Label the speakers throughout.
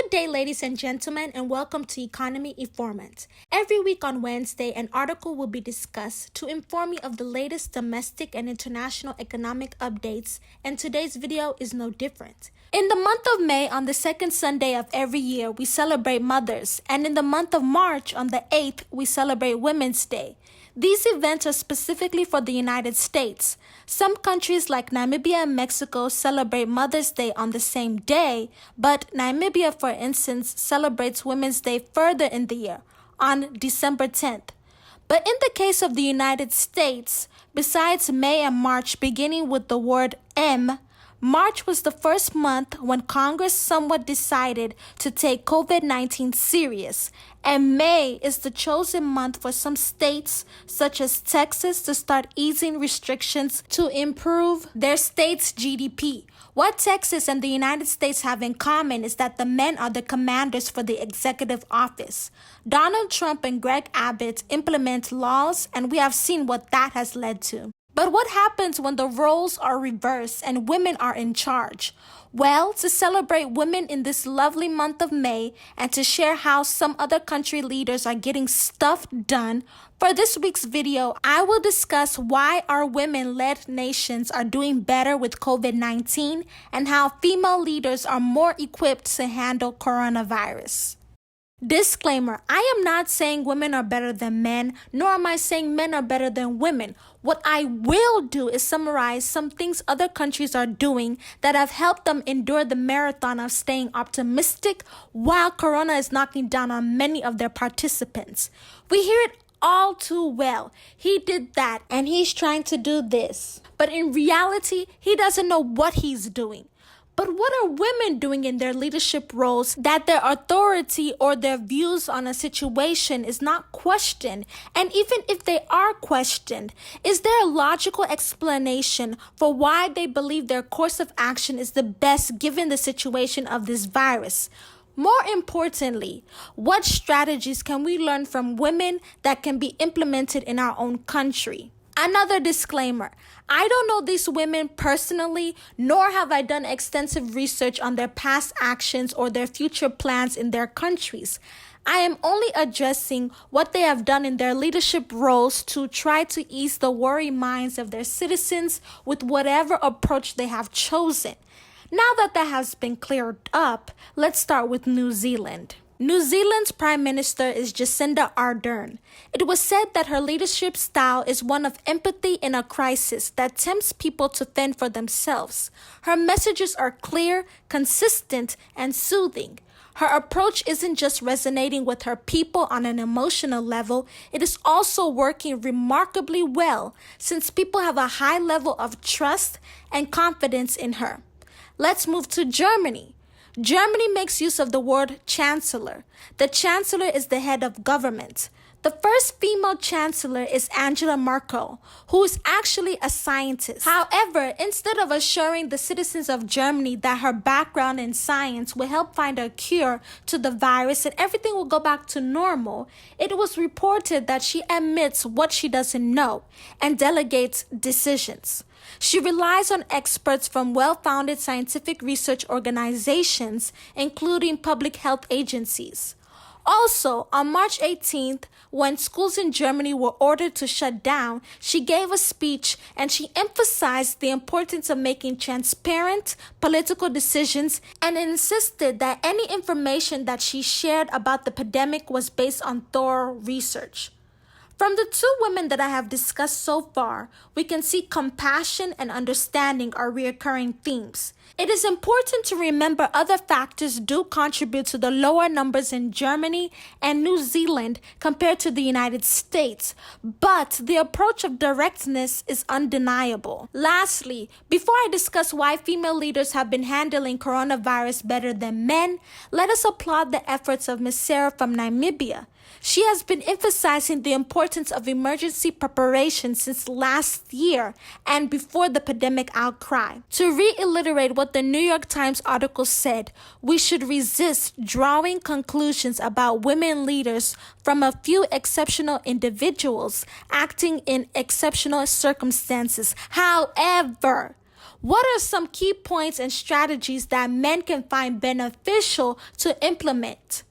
Speaker 1: Good day, ladies and gentlemen, and welcome to Economy Informant. Every week on Wednesday, an article will be discussed to inform you of the latest domestic and international economic updates, and today's video is no different. In the month of May, on the second Sunday of every year, we celebrate mothers, and in the month of March, on the 8th, we celebrate Women's Day. These events are specifically for the United States. Some countries like Namibia and Mexico celebrate Mother's Day on the same day, but Namibia, for instance, celebrates Women's Day further in the year, on December 10th. But in the case of the United States, besides May and March beginning with the word M, March was the first month when Congress somewhat decided to take COVID-19 serious, and May is the chosen month for some states, such as Texas, to start easing restrictions to improve their state's GDP. What Texas and the United States have in common is that the men are the commanders for the executive office. Donald Trump and Greg Abbott implement laws, and we have seen what that has led to. But what happens when the roles are reversed and women are in charge? Well, to celebrate women in this lovely month of May and to share how some other country leaders are getting stuff done, for this week's video, I will discuss why our women-led nations are doing better with COVID-19 and how female leaders are more equipped to handle coronavirus. Disclaimer, I am not saying women are better than men, nor am I saying men are better than women. What I will do is summarize some things other countries are doing that have helped them endure the marathon of staying optimistic while Corona is knocking down on many of their participants. We hear it all too well. He did that and he's trying to do this. But in reality, he doesn't know what he's doing. But what are women doing in their leadership roles that their authority or their views on a situation is not questioned? And even if they are questioned, is there a logical explanation for why they believe their course of action is the best given the situation of this virus? More importantly, what strategies can we learn from women that can be implemented in our own country? Another disclaimer, I don't know these women personally, nor have I done extensive research on their past actions or their future plans in their countries. I am only addressing what they have done in their leadership roles to try to ease the worried minds of their citizens with whatever approach they have chosen. Now that has been cleared up, let's start with New Zealand. New Zealand's Prime Minister is Jacinda Ardern. It was said that her leadership style is one of empathy in a crisis that tempts people to fend for themselves. Her messages are clear, consistent, and soothing. Her approach isn't just resonating with her people on an emotional level, it is also working remarkably well since people have a high level of trust and confidence in her. Let's move to Germany. Germany makes use of the word chancellor. The chancellor is the head of government. The first female chancellor is Angela Merkel, who is actually a scientist. However, instead of assuring the citizens of Germany that her background in science will help find a cure to the virus and everything will go back to normal, it was reported that she admits what she doesn't know and delegates decisions. She relies on experts from well-founded scientific research organizations, including public health agencies. Also, on March 18th, when schools in Germany were ordered to shut down, she gave a speech and she emphasized the importance of making transparent political decisions and insisted that any information that she shared about the pandemic was based on thorough research. From the two women that I have discussed so far, we can see compassion and understanding are recurring themes. It is important to remember other factors do contribute to the lower numbers in Germany and New Zealand compared to the United States, but the approach of directness is undeniable. Lastly, before I discuss why female leaders have been handling coronavirus better than men, let us applaud the efforts of Ms. Sarah from Namibia. She has been emphasizing the importance of emergency preparation since last year and before the pandemic outcry. To reiterate what the New York Times article said, we should resist drawing conclusions about women leaders from a few exceptional individuals acting in exceptional circumstances. However, What are some key points and strategies that men can find beneficial to implement?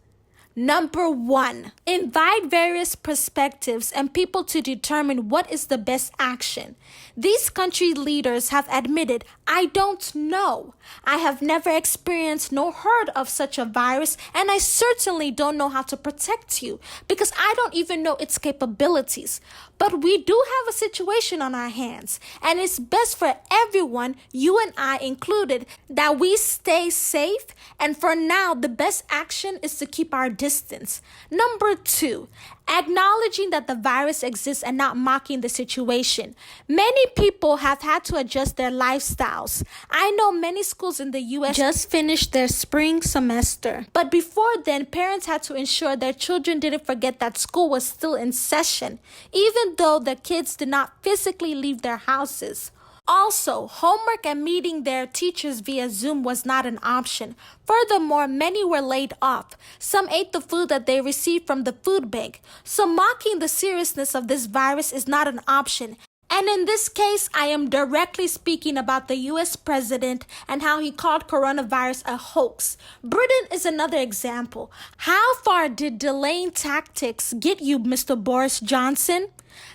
Speaker 1: Number 1, invite various perspectives and people to determine what is the best action. These country leaders have admitted, I don't know. I have never experienced nor heard of such a virus, and I certainly don't know how to protect you because I don't even know its capabilities. But we do have a situation on our hands, and it's best for everyone, you and I included, that we stay safe, and for now, the best action is to keep our distance. Number 2, acknowledging that the virus exists and not mocking the situation. Many people have had to adjust their lifestyles. I know many schools in the U.S. just finished their spring semester. But before then, parents had to ensure their children didn't forget that school was still in session, even though the kids did not physically leave their houses. Also, homework and meeting their teachers via Zoom was not an option. Furthermore, many were laid off. Some ate the food that they received from the food bank. So mocking the seriousness of this virus is not an option. And in this case, I am directly speaking about the US president and how he called coronavirus a hoax. Britain is another example. How far did delaying tactics get you, Mr. Boris Johnson?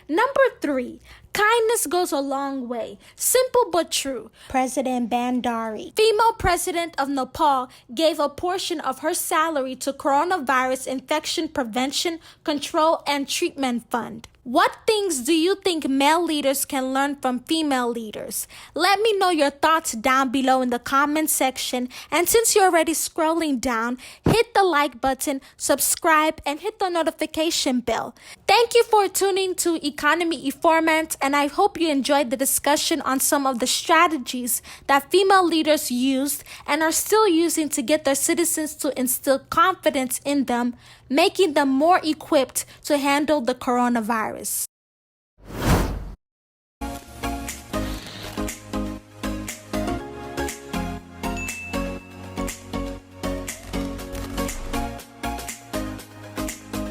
Speaker 1: Number 3, kindness goes a long way. Simple but true. President Bandari, female president of Nepal, gave a portion of her salary to Coronavirus Infection Prevention, Control, and Treatment Fund. What things do you think male leaders can learn from female leaders? Let me know your thoughts down below in the comment section. And since you're already scrolling down, hit the like button, subscribe, and hit the notification bell. Thank you for tuning to Economy Informant, and I hope you enjoyed the discussion on some of the strategies that female leaders used and are still using to get their citizens to instill confidence in them, making them more equipped to handle the coronavirus.